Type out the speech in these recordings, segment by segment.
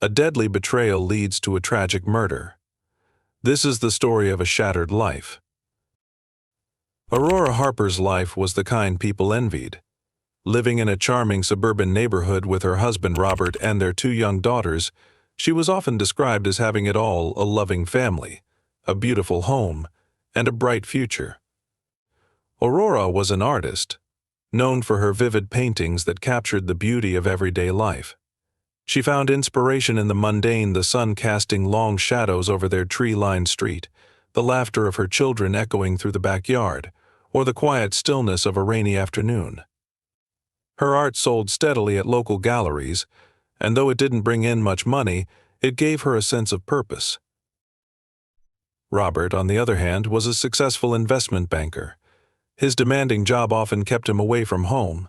A deadly betrayal leads to a tragic murder. This is the story of a shattered life. Aurora Harper's life was the kind people envied. Living in a charming suburban neighborhood with her husband Robert and their 2 young daughters, she was often described as having it all: a loving family, a beautiful home, and a bright future. Aurora was an artist, known for her vivid paintings that captured the beauty of everyday life. She found inspiration in the mundane, the sun casting long shadows over their tree-lined street, the laughter of her children echoing through the backyard, or the quiet stillness of a rainy afternoon. Her art sold steadily at local galleries, and though it didn't bring in much money, it gave her a sense of purpose. Robert, on the other hand, was a successful investment banker. His demanding job often kept him away from home,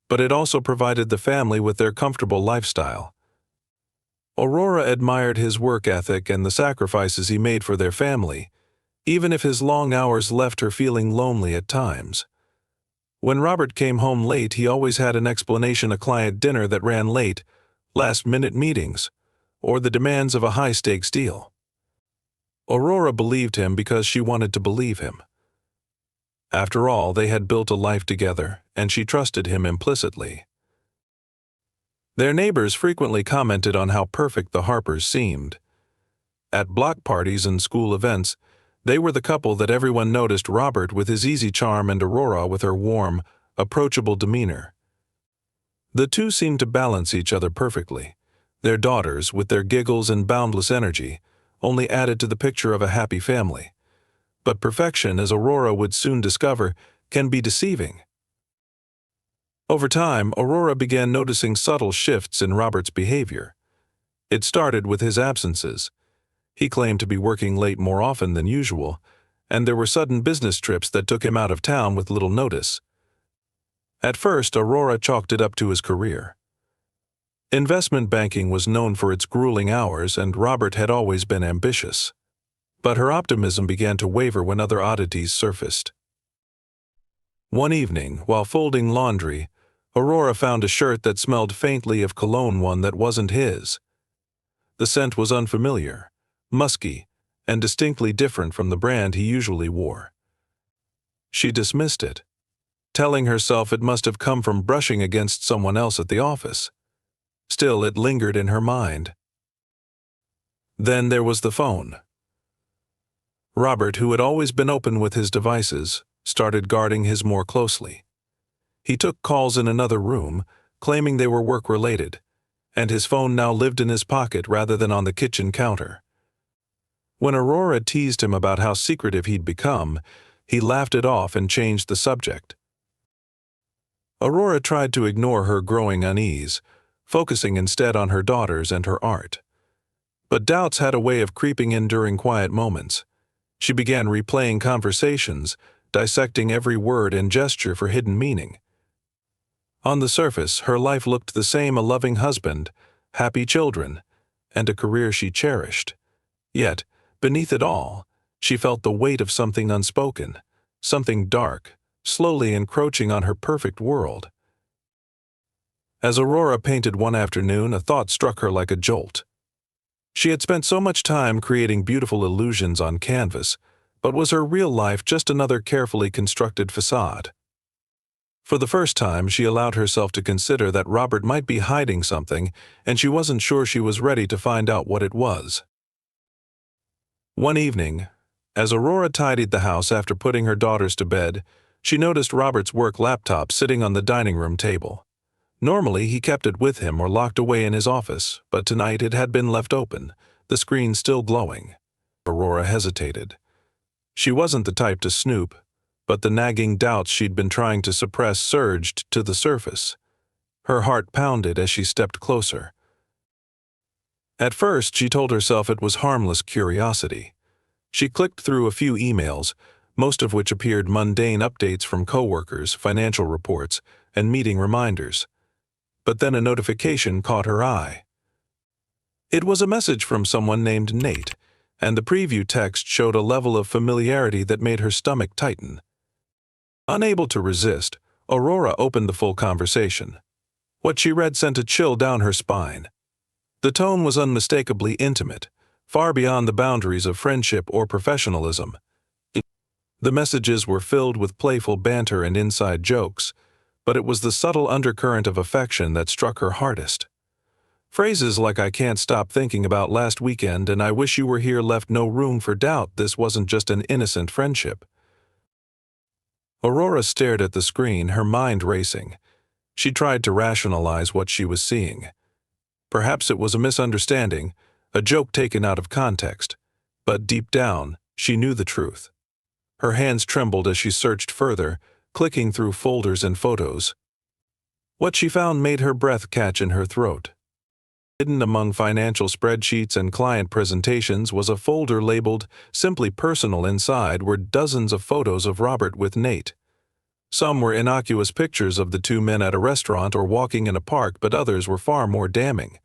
but it also provided the family with their comfortable lifestyle. Aurora admired his work ethic and the sacrifices he made for their family, even if his long hours left her feeling lonely at times. When Robert came home late, he always had an explanation: a client dinner that ran late, last-minute meetings, or the demands of a high-stakes deal. Aurora believed him because she wanted to believe him. After all, they had built a life together, and she trusted him implicitly. Their neighbors frequently commented on how perfect the Harpers seemed. At block parties and school events, they were the couple that everyone noticed: Robert with his easy charm and Aurora with her warm, approachable demeanor. The two seemed to balance each other perfectly. Their daughters, with their giggles and boundless energy, only added to the picture of a happy family. But perfection, as Aurora would soon discover, can be deceiving. Over time, Aurora began noticing subtle shifts in Robert's behavior. It started with his absences. He claimed to be working late more often than usual, and there were sudden business trips that took him out of town with little notice. At first, Aurora chalked it up to his career. Investment banking was known for its grueling hours, and Robert had always been ambitious. But her optimism began to waver when other oddities surfaced. One evening, while folding laundry, Aurora found a shirt that smelled faintly of cologne, one that wasn't his. The scent was unfamiliar, musky, and distinctly different from the brand he usually wore. She dismissed it, telling herself it must have come from brushing against someone else at the office. Still, it lingered in her mind. Then there was the phone. Robert, who had always been open with his devices, started guarding his more closely. He took calls in another room, claiming they were work-related, and his phone now lived in his pocket rather than on the kitchen counter. When Aurora teased him about how secretive he'd become, he laughed it off and changed the subject. Aurora tried to ignore her growing unease, focusing instead on her daughters and her art. But doubts had a way of creeping in during quiet moments. She began replaying conversations, dissecting every word and gesture for hidden meaning. On the surface, her life looked the same: a loving husband, happy children, and a career she cherished. Yet, beneath it all, she felt the weight of something unspoken, something dark, slowly encroaching on her perfect world. As Aurora painted one afternoon, a thought struck her like a jolt. She had spent so much time creating beautiful illusions on canvas, but was her real life just another carefully constructed facade? For the first time, she allowed herself to consider that Robert might be hiding something, and she wasn't sure she was ready to find out what it was. One evening, as Aurora tidied the house after putting her daughters to bed, she noticed Robert's work laptop sitting on the dining room table. Normally, he kept it with him or locked away in his office, but tonight it had been left open, the screen still glowing. Aurora hesitated. She wasn't the type to snoop, but the nagging doubts she'd been trying to suppress surged to the surface. Her heart pounded as she stepped closer. At first, she told herself it was harmless curiosity. She clicked through a few emails, most of which appeared mundane updates from coworkers, financial reports, and meeting reminders. But then a notification caught her eye. It was a message from someone named Nate, and the preview text showed a level of familiarity that made her stomach tighten. Unable to resist, Aurora opened the full conversation. What she read sent a chill down her spine. The tone was unmistakably intimate, far beyond the boundaries of friendship or professionalism. The messages were filled with playful banter and inside jokes, but it was the subtle undercurrent of affection that struck her hardest. Phrases like "I can't stop thinking about last weekend" and "I wish you were here" left no room for doubt this wasn't just an innocent friendship. Aurora stared at the screen, her mind racing. She tried to rationalize what she was seeing. Perhaps it was a misunderstanding, a joke taken out of context. But deep down, she knew the truth. Her hands trembled as she searched further, clicking through folders and photos. What she found made her breath catch in her throat. Hidden among financial spreadsheets and client presentations was a folder labeled "Simply Personal." Inside were dozens of photos of Robert with Nate. Some were innocuous pictures of the two men at a restaurant or walking in a park, but others were far more damning.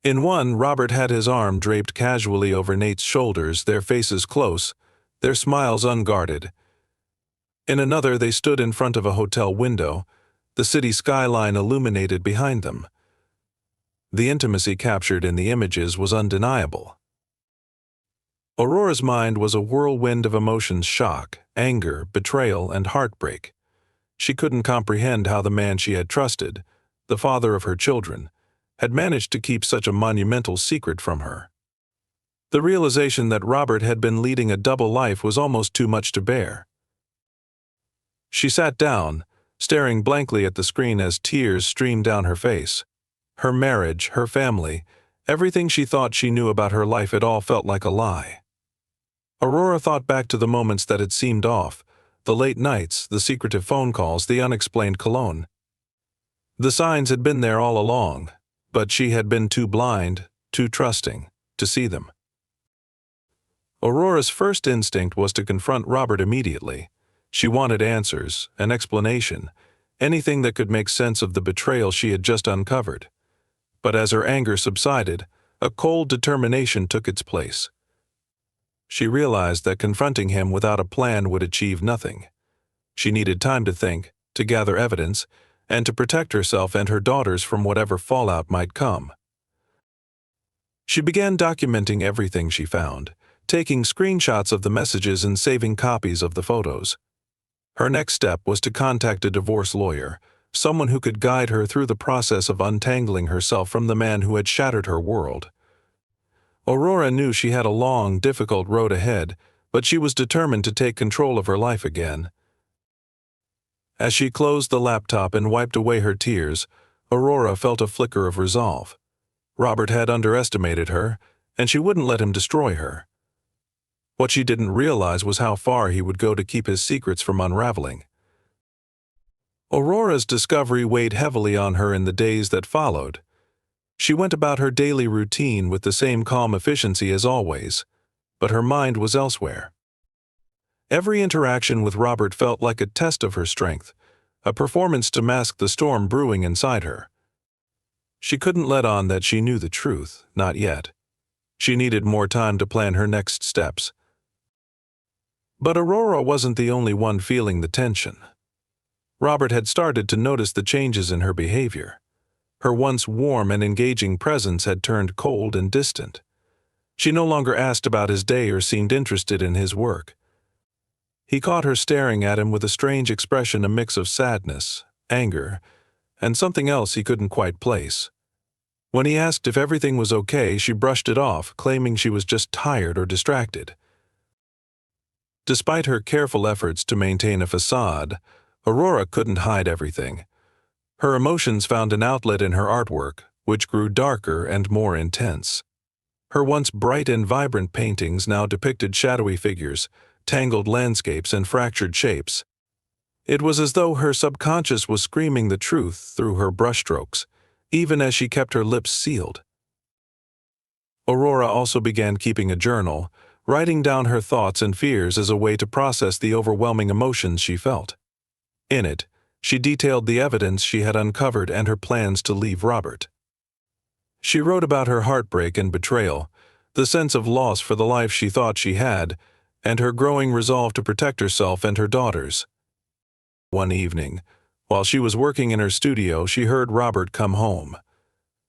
In one, Robert had his arm draped casually over Nate's shoulders, their faces close, their smiles unguarded. In another, they stood in front of a hotel window, the city skyline illuminated behind them. The intimacy captured in the images was undeniable. Aurora's mind was a whirlwind of emotions: shock, anger, betrayal, and heartbreak. She couldn't comprehend how the man she had trusted, the father of her children, had managed to keep such a monumental secret from her. The realization that Robert had been leading a double life was almost too much to bear. She sat down, staring blankly at the screen as tears streamed down her face. Her marriage, her family, everything she thought she knew about her life, it all felt like a lie. Aurora thought back to the moments that had seemed off, the late nights, the secretive phone calls, the unexplained cologne. The signs had been there all along, but she had been too blind, too trusting, to see them. Aurora's first instinct was to confront Robert immediately. She wanted answers, an explanation, anything that could make sense of the betrayal she had just uncovered. But as her anger subsided, a cold determination took its place. She realized that confronting him without a plan would achieve nothing. She needed time to think, to gather evidence, and to protect herself and her daughters from whatever fallout might come. She began documenting everything she found, taking screenshots of the messages and saving copies of the photos. Her next step was to contact a divorce lawyer, someone who could guide her through the process of untangling herself from the man who had shattered her world. Aurora knew she had a long, difficult road ahead, but she was determined to take control of her life again. As she closed the laptop and wiped away her tears, Aurora felt a flicker of resolve. Robert had underestimated her, and she wouldn't let him destroy her. What she didn't realize was how far he would go to keep his secrets from unraveling. Aurora's discovery weighed heavily on her in the days that followed. She went about her daily routine with the same calm efficiency as always, but her mind was elsewhere. Every interaction with Robert felt like a test of her strength, a performance to mask the storm brewing inside her. She couldn't let on that she knew the truth, not yet. She needed more time to plan her next steps. But Aurora wasn't the only one feeling the tension. Robert had started to notice the changes in her behavior. Her once warm and engaging presence had turned cold and distant. She no longer asked about his day or seemed interested in his work. He caught her staring at him with a strange expression, a mix of sadness, anger, and something else he couldn't quite place. When he asked if everything was okay, she brushed it off, claiming she was just tired or distracted. Despite her careful efforts to maintain a facade, Aurora couldn't hide everything. Her emotions found an outlet in her artwork, which grew darker and more intense. Her once bright and vibrant paintings now depicted shadowy figures, tangled landscapes, and fractured shapes. It was as though her subconscious was screaming the truth through her brushstrokes, even as she kept her lips sealed. Aurora also began keeping a journal, writing down her thoughts and fears as a way to process the overwhelming emotions she felt. In it, she detailed the evidence she had uncovered and her plans to leave Robert. She wrote about her heartbreak and betrayal, the sense of loss for the life she thought she had, and her growing resolve to protect herself and her daughters. One evening, while she was working in her studio, she heard Robert come home.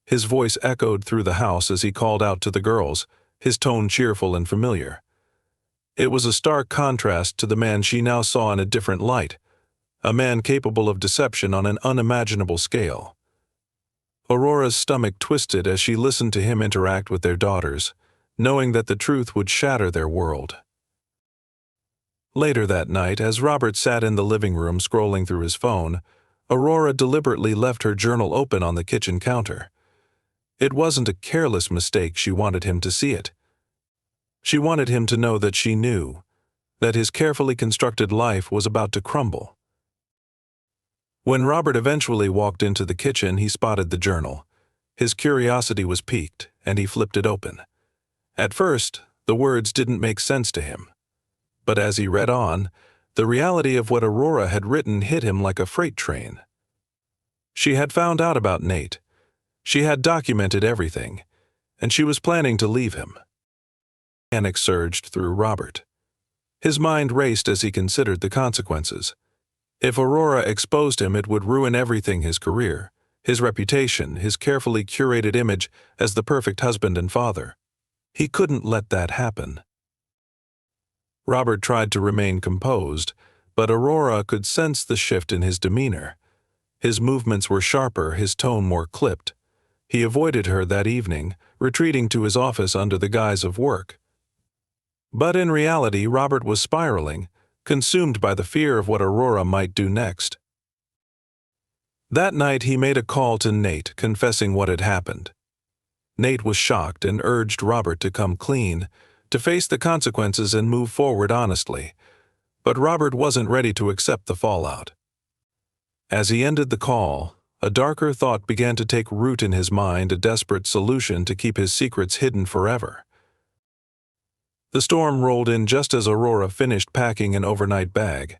His voice echoed through the house as he called out to the girls, his tone cheerful and familiar. It was a stark contrast to the man she now saw in a different light, a man capable of deception on an unimaginable scale. Aurora's stomach twisted as she listened to him interact with their daughters, knowing that the truth would shatter their world. Later that night, as Robert sat in the living room scrolling through his phone, Aurora deliberately left her journal open on the kitchen counter. It wasn't a careless mistake. She wanted him to see it. She wanted him to know that she knew, that his carefully constructed life was about to crumble. When Robert eventually walked into the kitchen, he spotted the journal. His curiosity was piqued, and he flipped it open. At first, the words didn't make sense to him. But as he read on, the reality of what Aurora had written hit him like a freight train. She had found out about Nate. She had documented everything, and she was planning to leave him. Panic surged through Robert. His mind raced as he considered the consequences. If Aurora exposed him, it would ruin everything: his career, his reputation, his carefully curated image as the perfect husband and father. He couldn't let that happen. Robert tried to remain composed, but Aurora could sense the shift in his demeanor. His movements were sharper, his tone more clipped. He avoided her that evening, retreating to his office under the guise of work. But in reality, Robert was spiraling, consumed by the fear of what Aurora might do next. That night he made a call to Nate, confessing what had happened. Nate was shocked and urged Robert to come clean, to face the consequences and move forward honestly. But Robert wasn't ready to accept the fallout. As he ended the call, a darker thought began to take root in his mind, a desperate solution to keep his secrets hidden forever. The storm rolled in just as Aurora finished packing an overnight bag.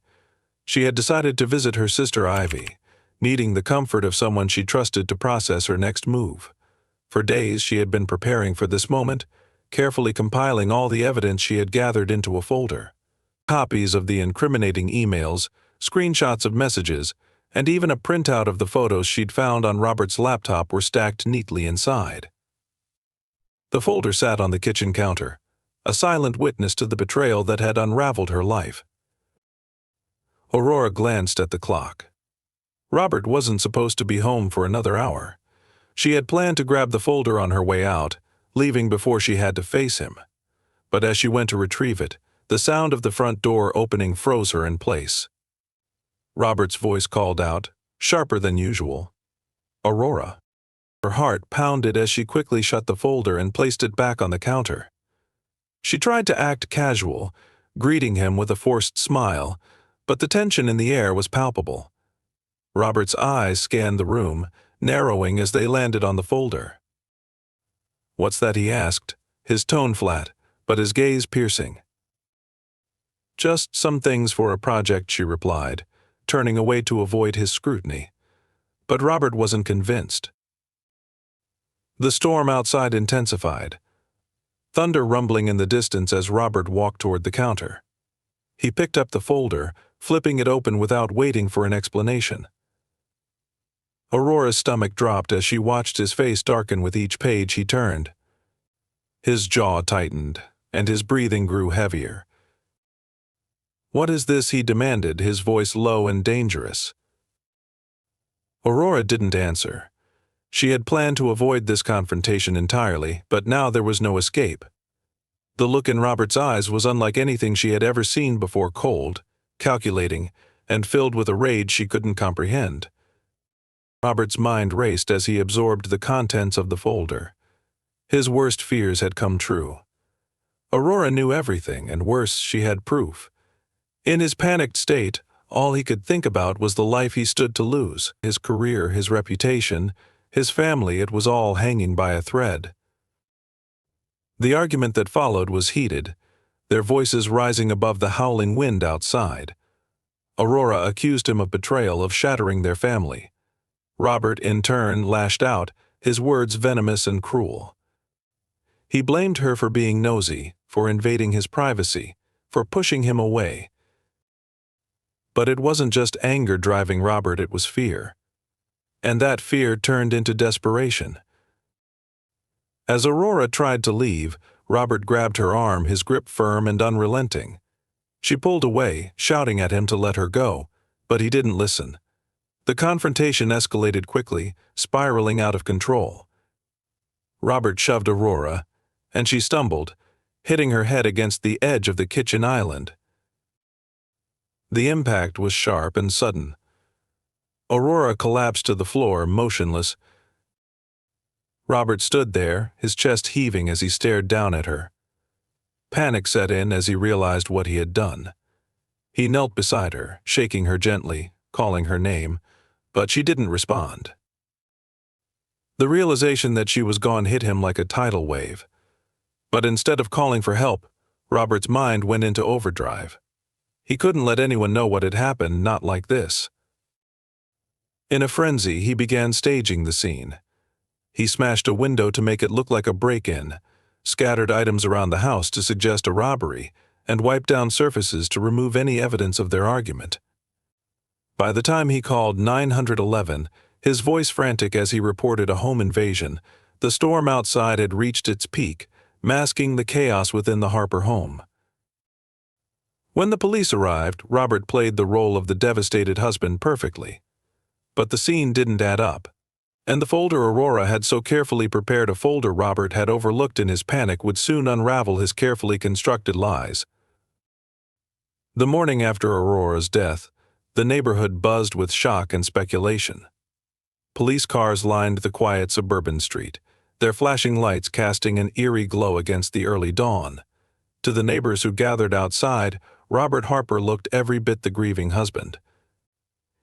She had decided to visit her sister Ivy, needing the comfort of someone she trusted to process her next move. For days she had been preparing for this moment, carefully compiling all the evidence she had gathered into a folder. Copies of the incriminating emails, screenshots of messages, and even a printout of the photos she'd found on Robert's laptop were stacked neatly inside. The folder sat on the kitchen counter, a silent witness to the betrayal that had unraveled her life. Aurora glanced at the clock. Robert wasn't supposed to be home for another hour. She had planned to grab the folder on her way out, leaving before she had to face him. But as she went to retrieve it, the sound of the front door opening froze her in place. Robert's voice called out, sharper than usual, "Aurora." Her heart pounded as she quickly shut the folder and placed it back on the counter. She tried to act casual, greeting him with a forced smile, but the tension in the air was palpable. Robert's eyes scanned the room, narrowing as they landed on the folder. "What's that?" he asked, his tone flat, but his gaze piercing. "Just some things for a project," she replied, turning away to avoid his scrutiny. But Robert wasn't convinced. The storm outside intensified, thunder rumbling in the distance as Robert walked toward the counter. He picked up the folder, flipping it open without waiting for an explanation. Aurora's stomach dropped as she watched his face darken with each page he turned. His jaw tightened, and his breathing grew heavier. "What is this?" he demanded, his voice low and dangerous. Aurora didn't answer. She had planned to avoid this confrontation entirely, but now there was no escape. The look in Robert's eyes was unlike anything she had ever seen before, cold, calculating, and filled with a rage she couldn't comprehend. Robert's mind raced as he absorbed the contents of the folder. His worst fears had come true. Aurora knew everything, and worse, she had proof. In his panicked state, all he could think about was the life he stood to lose, his career, his reputation, his family. It was all hanging by a thread. The argument that followed was heated, their voices rising above the howling wind outside. Aurora accused him of betrayal, of shattering their family. Robert, in turn, lashed out, his words venomous and cruel. He blamed her for being nosy, for invading his privacy, for pushing him away. But it wasn't just anger driving Robert, it was fear. And that fear turned into desperation. As Aurora tried to leave, Robert grabbed her arm, his grip firm and unrelenting. She pulled away, shouting at him to let her go, but he didn't listen. The confrontation escalated quickly, spiraling out of control. Robert shoved Aurora, and she stumbled, hitting her head against the edge of the kitchen island. The impact was sharp and sudden. Aurora collapsed to the floor, motionless. Robert stood there, his chest heaving as he stared down at her. Panic set in as he realized what he had done. He knelt beside her, shaking her gently, calling her name, but she didn't respond. The realization that she was gone hit him like a tidal wave. But instead of calling for help, Robert's mind went into overdrive. He couldn't let anyone know what had happened, not like this. In a frenzy, he began staging the scene. He smashed a window to make it look like a break-in, scattered items around the house to suggest a robbery, and wiped down surfaces to remove any evidence of their argument. By the time he called 911, his voice frantic as he reported a home invasion, the storm outside had reached its peak, masking the chaos within the Harper home. When the police arrived, Robert played the role of the devastated husband perfectly. But the scene didn't add up, and the folder Aurora had so carefully prepared, a folder Robert had overlooked in his panic, would soon unravel his carefully constructed lies. The morning after Aurora's death, the neighborhood buzzed with shock and speculation. Police cars lined the quiet suburban street, their flashing lights casting an eerie glow against the early dawn. To the neighbors who gathered outside, Robert Harper looked every bit the grieving husband.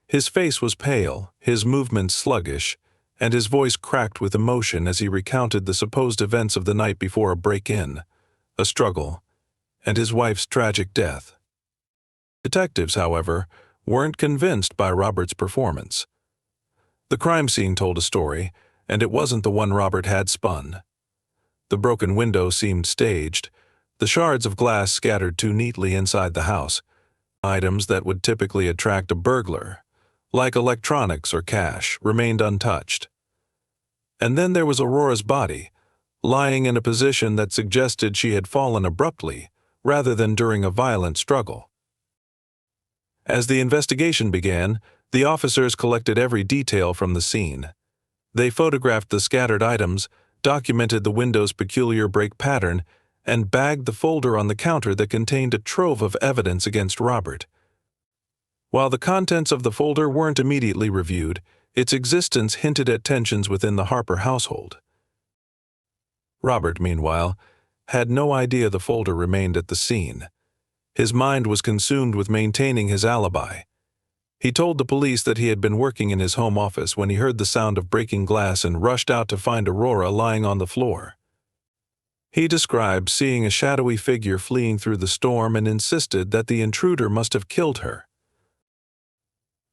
His face was pale, his movements sluggish, and his voice cracked with emotion as he recounted the supposed events of the night before: a break-in, a struggle, and his wife's tragic death. Detectives, however, weren't convinced by Robert's performance. The crime scene told a story, and it wasn't the one Robert had spun. The broken window seemed staged, the shards of glass scattered too neatly inside the house, items that would typically attract a burglar, like electronics or cash, remained untouched. And then there was Aurora's body, lying in a position that suggested she had fallen abruptly, rather than during a violent struggle. As the investigation began, the officers collected every detail from the scene. They photographed the scattered items, documented the window's peculiar break pattern, and bagged the folder on the counter that contained a trove of evidence against Robert. While the contents of the folder weren't immediately reviewed, its existence hinted at tensions within the Harper household. Robert, meanwhile, had no idea the folder remained at the scene. His mind was consumed with maintaining his alibi. He told the police that he had been working in his home office when he heard the sound of breaking glass and rushed out to find Aurora lying on the floor. He described seeing a shadowy figure fleeing through the storm and insisted that the intruder must have killed her.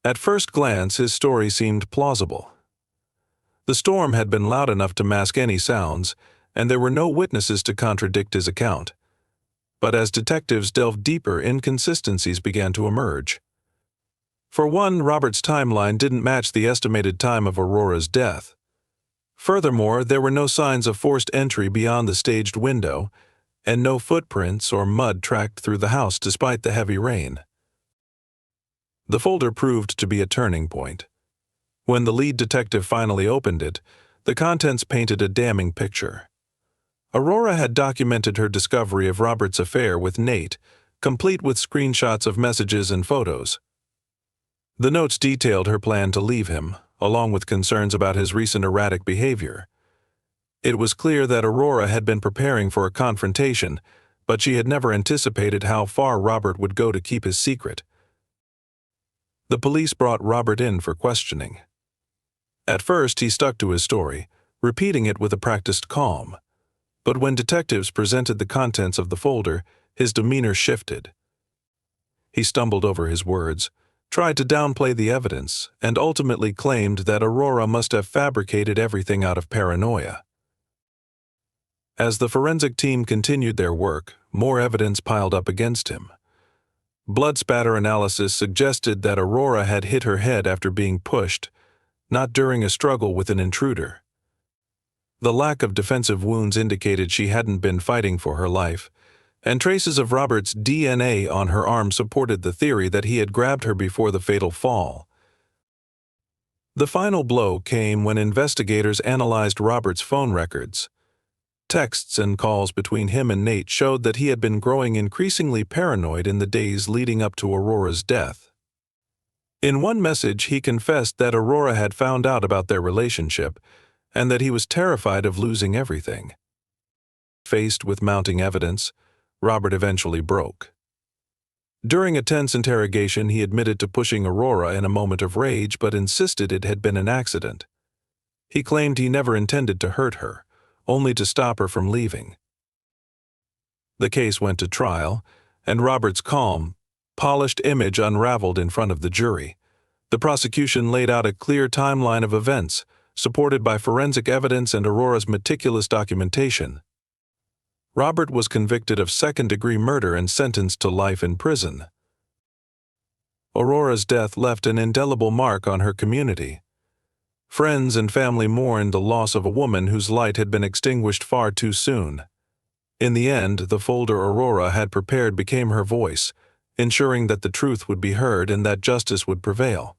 At first glance, his story seemed plausible. The storm had been loud enough to mask any sounds, and there were no witnesses to contradict his account. But as detectives delved deeper, inconsistencies began to emerge. For one, Robert's timeline didn't match the estimated time of Aurora's death. Furthermore, there were no signs of forced entry beyond the staged window, and no footprints or mud tracked through the house despite the heavy rain. The folder proved to be a turning point. When the lead detective finally opened it, the contents painted a damning picture. Aurora had documented her discovery of Robert's affair with Nate, complete with screenshots of messages and photos. The notes detailed her plan to leave him, along with concerns about his recent erratic behavior. It was clear that Aurora had been preparing for a confrontation, but she had never anticipated how far Robert would go to keep his secret. The police brought Robert in for questioning. At first, he stuck to his story, repeating it with a practiced calm. But when detectives presented the contents of the folder, his demeanor shifted. He stumbled over his words, tried to downplay the evidence, and ultimately claimed that Aurora must have fabricated everything out of paranoia. As the forensic team continued their work, more evidence piled up against him. Blood spatter analysis suggested that Aurora had hit her head after being pushed, not during a struggle with an intruder. The lack of defensive wounds indicated she hadn't been fighting for her life, and traces of Robert's DNA on her arm supported the theory that he had grabbed her before the fatal fall. The final blow came when investigators analyzed Robert's phone records. Texts and calls between him and Nate showed that he had been growing increasingly paranoid in the days leading up to Aurora's death. In one message, he confessed that Aurora had found out about their relationship and that he was terrified of losing everything. Faced with mounting evidence, Robert eventually broke. During a tense interrogation, he admitted to pushing Aurora in a moment of rage but insisted it had been an accident. He claimed he never intended to hurt her, only to stop her from leaving. The case went to trial, and Robert's calm, polished image unraveled in front of the jury. The prosecution laid out a clear timeline of events, supported by forensic evidence and Aurora's meticulous documentation. Robert was convicted of second-degree murder and sentenced to life in prison. Aurora's death left an indelible mark on her community. Friends and family mourned the loss of a woman whose light had been extinguished far too soon. In the end, the folder Aurora had prepared became her voice, ensuring that the truth would be heard and that justice would prevail.